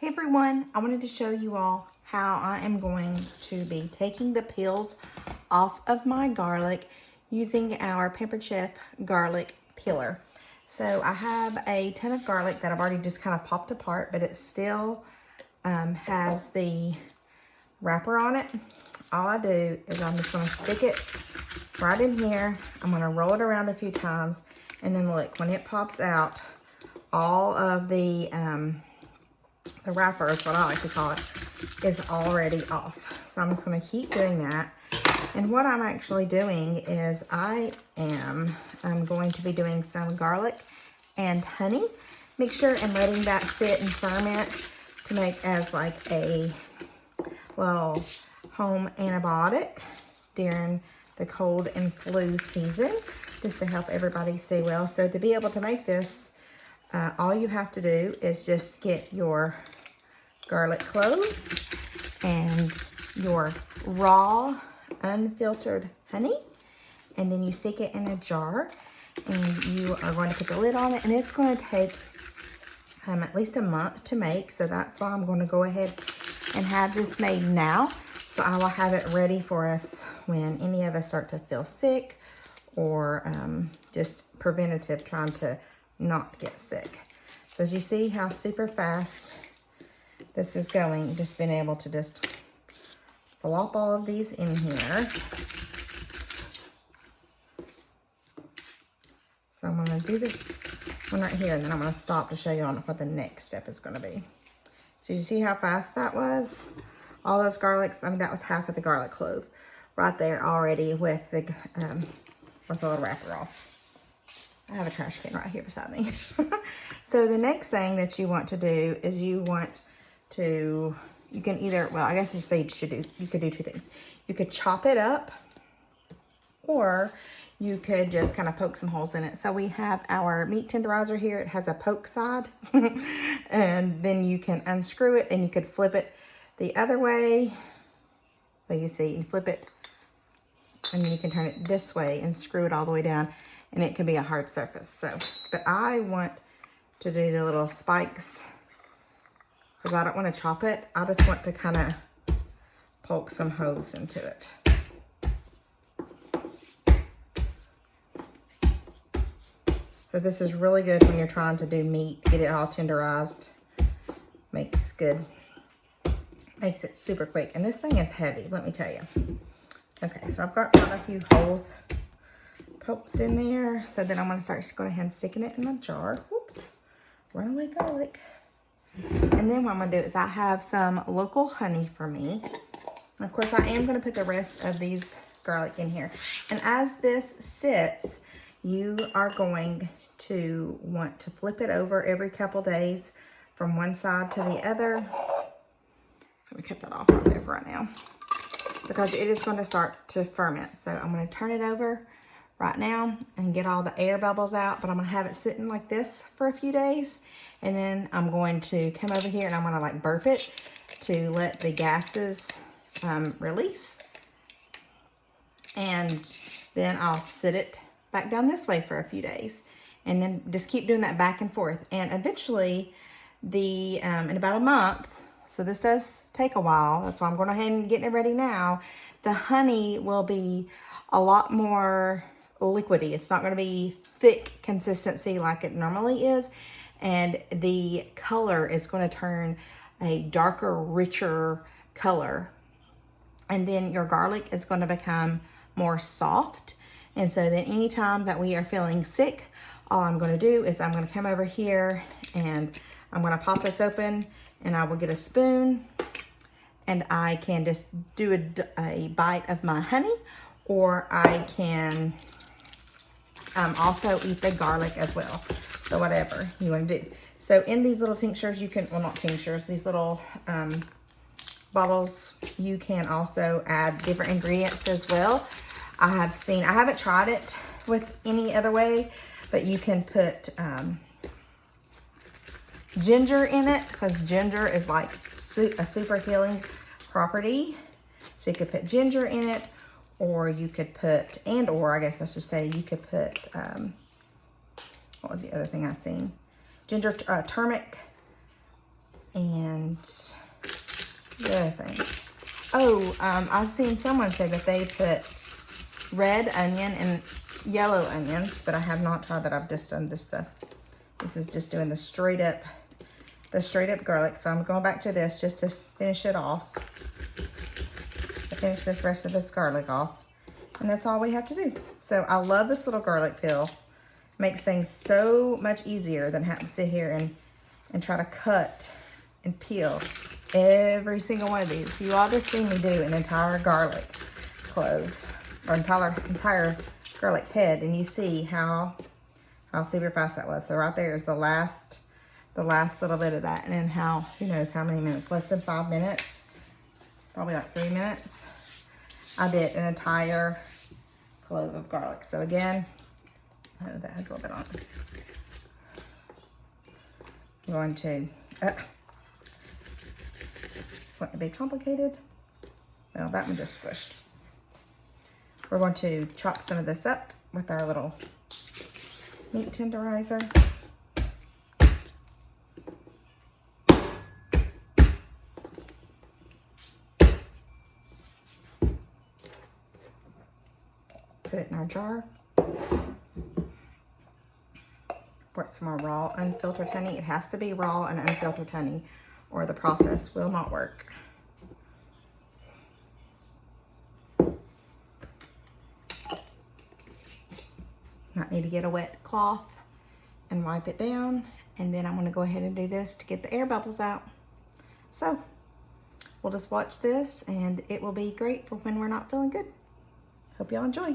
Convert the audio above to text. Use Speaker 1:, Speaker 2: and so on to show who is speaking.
Speaker 1: Hey everyone, I wanted to show you all how I am going to be taking the peels off of my garlic using our Pampered Chef garlic peeler. So I have a ton of garlic that I've already just kind of popped apart, but it still has the wrapper on it. All I do is I'm just going to stick it right in here. I'm going to roll it around a few times, and then look, when it pops out, all of the wrapper is what I like to call it, is already off. So I'm just going to keep doing that. And what I'm actually doing is I'm going to be doing some garlic and honey mixture and letting that sit and ferment to make as like a little home antibiotic during the cold and flu season, just to help everybody stay well. So to be able to make this, all you have to do is just get your garlic cloves and your raw unfiltered honey, and then you stick it in a jar, and you are going to put the lid on it, and it's going to take at least a month to make. So that's why I'm going to go ahead and have this made now, so I will have it ready for us when any of us start to feel sick, or just preventative, trying to not get sick. So as you see how super fast this is going, just being able to just flop all of these in here. So I'm going to do this one right here, and then I'm going to stop to show you on what the next step is going to be. So you see how fast that was? All those garlics, I mean, that was half of the garlic clove right there already with the little wrapper off. I have a trash can right here beside me. So the next thing that you want to do is you can either, well, I guess you say you could do two things. You could chop it up, or you could just kind of poke some holes in it. So we have our meat tenderizer here. It has a poke side, and then you can unscrew it, and you could flip it the other way. Well, you see, you can flip it, and then you can turn it this way and screw it all the way down, and it can be a hard surface. So, but I want to do the little spikes because I don't want to chop it. I just want to kind of poke some holes into it. So this is really good when you're trying to do meat, get it all tenderized. Makes it super quick. And this thing is heavy, let me tell you. Okay, so I've got quite a few holes poked in there. So then I'm going to start going ahead and sticking it in a jar. Whoops, runaway garlic. And then what I'm going to do is I have some local honey for me. And of course, I am going to put the rest of these garlic in here. And as this sits, you are going to want to flip it over every couple days from one side to the other. So we cut that off right there for right now, because it is going to start to ferment. So I'm going to turn it over right now and get all the air bubbles out, but I'm going to have it sitting like this for a few days. And then I'm going to come over here and I'm going to like burp it to let the gases release. And then I'll sit it back down this way for a few days, and then just keep doing that back and forth. And eventually in about a month, so this does take a while, that's why I'm going ahead and getting it ready now, the honey will be a lot more liquidy. It's not going to be thick consistency like it normally is, and the color is going to turn a darker, richer color, and then your garlic is going to become more soft. And so then anytime that we are feeling sick, all I'm going to do is I'm going to come over here and I'm going to pop this open, and I will get a spoon, and I can just do a bite of my honey, or I can also eat the garlic as well. So whatever you want to do. So in these little tinctures, you can, well, not tinctures, these little bottles, you can also add different ingredients as well. I haven't tried it with any other way, but you can put ginger in it, because ginger is like a super healing property. So you could put ginger in it, or you could put, or I guess I should say, you could put, what was the other thing I seen? Ginger, turmeric And the other thing. Oh, I've seen someone say that they put red onion and yellow onions, but I have not tried that. I've just done this stuff. This is just doing the straight up garlic. So I'm going back to this just to finish it off. To finish this rest of this garlic off. And that's all we have to do. So I love this little garlic peel. Makes things so much easier than having to sit here and try to cut and peel every single one of these. You all just seen me do an entire garlic clove, or entire garlic head, and you see how super fast that was. So right there is the last little bit of that, and then who knows how many minutes, less than 5 minutes, probably like 3 minutes, I did an entire clove of garlic. So again, oh, that has a little bit on it. I'm going to, it's going to be complicated. Well, that one just squished. We're going to chop some of this up with our little meat tenderizer. Put it in our jar. Pour some more raw, unfiltered honey. It has to be raw and unfiltered honey, or the process will not work. Might need to get a wet cloth and wipe it down, and then I'm going to go ahead and do this to get the air bubbles out. So we'll just watch this, and it will be great for when we're not feeling good. Hope y'all enjoy.